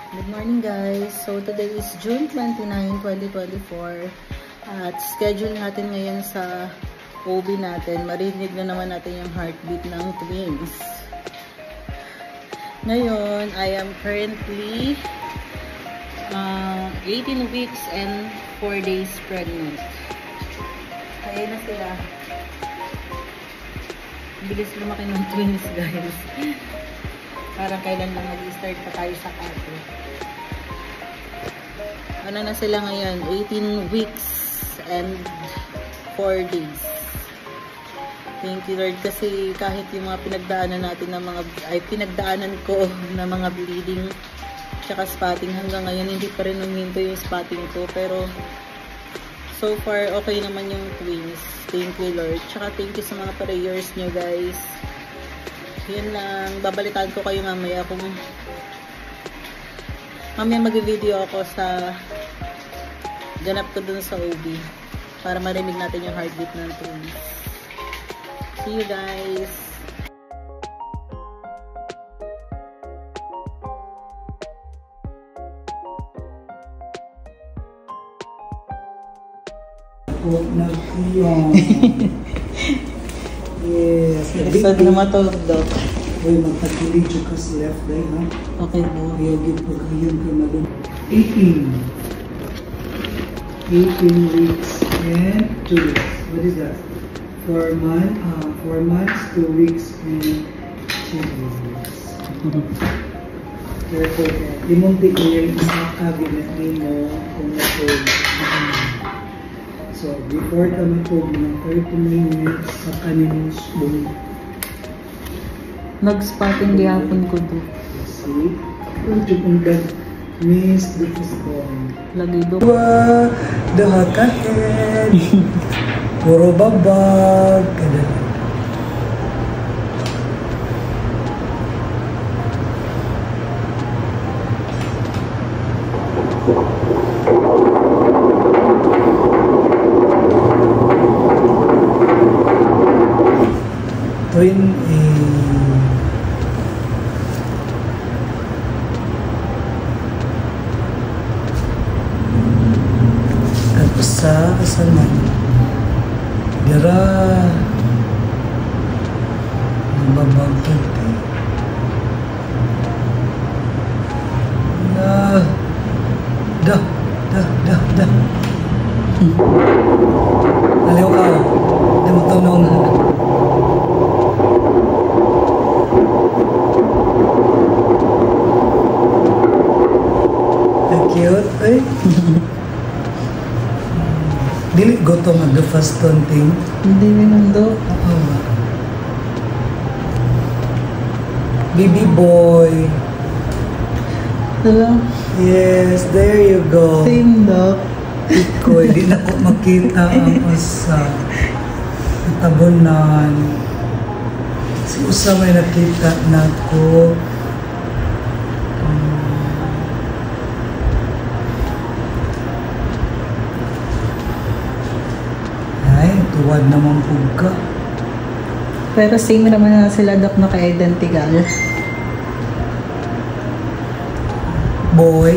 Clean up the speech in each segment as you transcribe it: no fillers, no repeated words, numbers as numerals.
Good morning guys. So today is June 29, 2024. At schedule natin ngayon sa OB natin. Marinig na naman natin yung heartbeat ng twins. Ngayon, I am currently 18 weeks and 4 days pregnant. Kaya na sila. Bilis lumaki ng twins guys. Parang kailan lang mag-start pa tayo sa kato. Ano na sila ngayon? 18 weeks and 4 days. Thank you Lord kasi kahit yung mga pinagdaanan natin ng mga pinagdaanan ko na mga bleeding tsaka spotting hanggang ngayon hindi pa rin huminto yung spotting ko, pero so far okay naman yung twins. Thank you Lord. Tsaka thank you sa mga prayers nyo guys. Yun lang, babalikan ko kayo mamaya kung mamaya mag-video ako sa ganap ko dun sa OB para marinig natin yung heartbeat ng twins. See you guys! Yes. Saan na matulog daw? Uy, magpatuloy ka sa left eye, ha? Okay po. Iyagin po kayo ka malun. 18 weeks and 2 weeks. What is that? 4 months, 2 weeks, and 2 weeks. Careful. Limunti ko yung isa kabinat mo kung natulog. So, before ka matulog ng 30 minutes sa kanimus boom. Nag-spotting gihapon ko do. See? Kung kung miss the phone. Lagi do. Daha kahead. Puro babag. Kada. Twin sa kasalan dira babagkit dah aliw ka di mo tanong cute eh. Dili goto nga the first thing. Hindi naman do. Baby boy. Hello? Yes, there you go. Same do. Ikoy, di na ko makita ang usa. Tabunan. Si usa may nakita na ko. Tuwad naman po ka. Pero same naman na sila dok na ka-identical. Boy.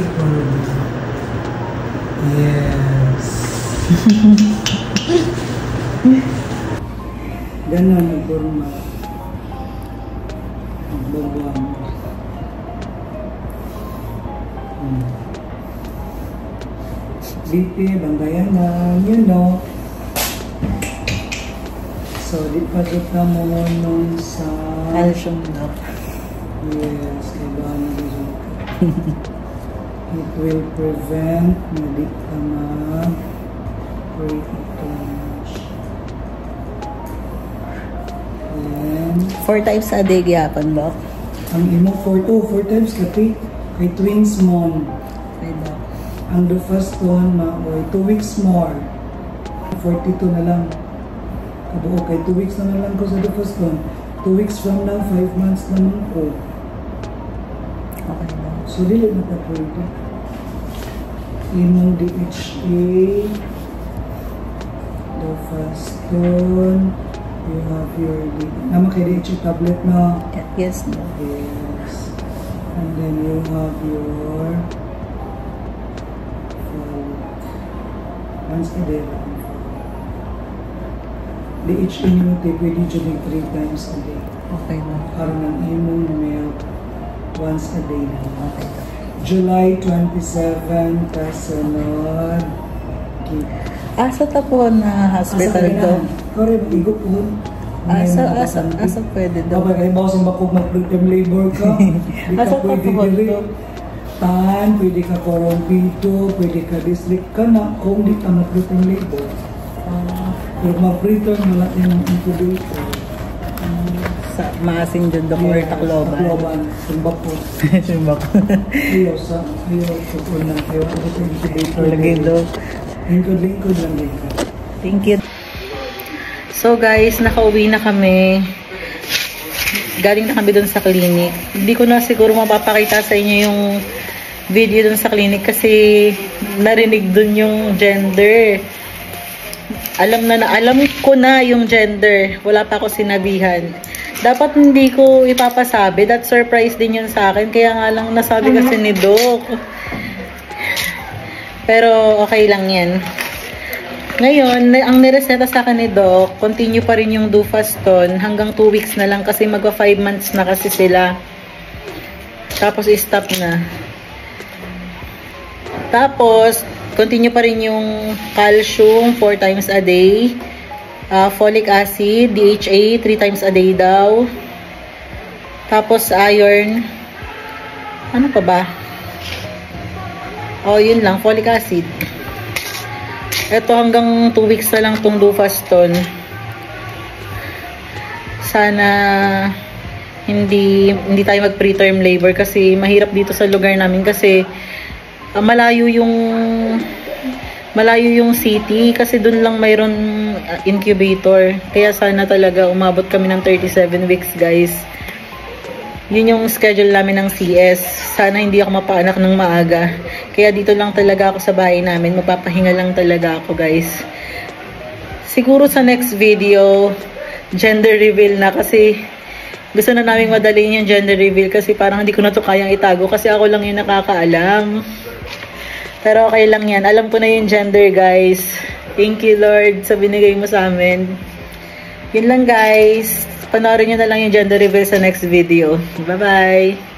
Yes. Ganon ang forma. Bagwang. BP, bantayan lang. You know. So, di pa kita mo nun sa... Calcium daw. Yes, kailangan na rin. It will prevent na di ka ma-pre-atomish. And... 4 times a day gyapon daw. Ang imo 4 times kati kay twins mo. Okay daw. Ang the first one, 2 weeks more. 42 na lang. Okay, 2 weeks na lang ko sa the first one. 2 weeks from now, 5 months naman ko. Okay na. So, dili na ka pwede. Imong DHA, the first one, you have your DHA tablet na. Yes, no. Yes. And then you have your once a day lang. Di each immunity, pwede dyan 3 times a day. Okay na. Karoon ng immune milk once a day lang. Okay na. July 27, kasunod. Asa ta po na hospital do? Kore, mag-igo po. Asa pwede do? Kapag kayo sa bakog mag-preterm labor ka, di ka Asa ta pwede po dili. do? Pwede ka korompido, pwede ka district ka na, kung di ka mag-preterm labor. Pero mag-preterm, wala din ang incubator. Sa maasin dyan do or Tacloban? Tacloban, Simbak po. Simbak. Iyo sa, iyo, tukul na, iyo, ako sa incubator. Lagay do. Lingkod lang din ka. Thank you. So guys, nakauwi na kami. Galing na kami dun sa clinic. Hindi ko na siguro mapapakita sa inyo yung video dun sa clinic kasi narinig dun yung gender. Alam ko na yung gender. Wala pa ako sinabihan. Dapat hindi ko ipapasabi. That surprise din yun sa akin. Kaya nga lang nasabi kasi ni Doc. Pero okay lang yan. Ngayon, ang nireseta sa akin ni Doc, continue pa rin yung Dufaston hanggang 2 weeks na lang kasi magwa 5 months na kasi sila. Tapos i-stop na. Tapos, continue pa rin yung calcium 4 times a day. Folic acid, DHA 3 times a day daw. Tapos iron. Ano pa ba? Oh, yun lang, folic acid. Ito hanggang 2 weeks na lang tong Dufaston. Sana hindi tayo mag-preterm labor kasi mahirap dito sa lugar namin kasi malayo yung city kasi dun lang mayroon incubator. Kaya sana talaga umabot kami ng 37 weeks, guys. Yun yung schedule namin ng CS. Sana hindi ako mapaanak ng maaga. Kaya dito lang talaga ako sa bahay namin. Magpapahinga lang talaga ako, guys. Siguro sa next video, gender reveal na kasi gusto na namin madaliin yung gender reveal kasi parang hindi ko na to kayang itago kasi ako lang yung nakakaalam. Pero okay lang yan. Alam ko na yung gender, guys. Thank you, Lord, sa binigay mo sa amin. Yun lang, guys. Panoorin nyo na lang yung gender reveal sa next video. Bye-bye!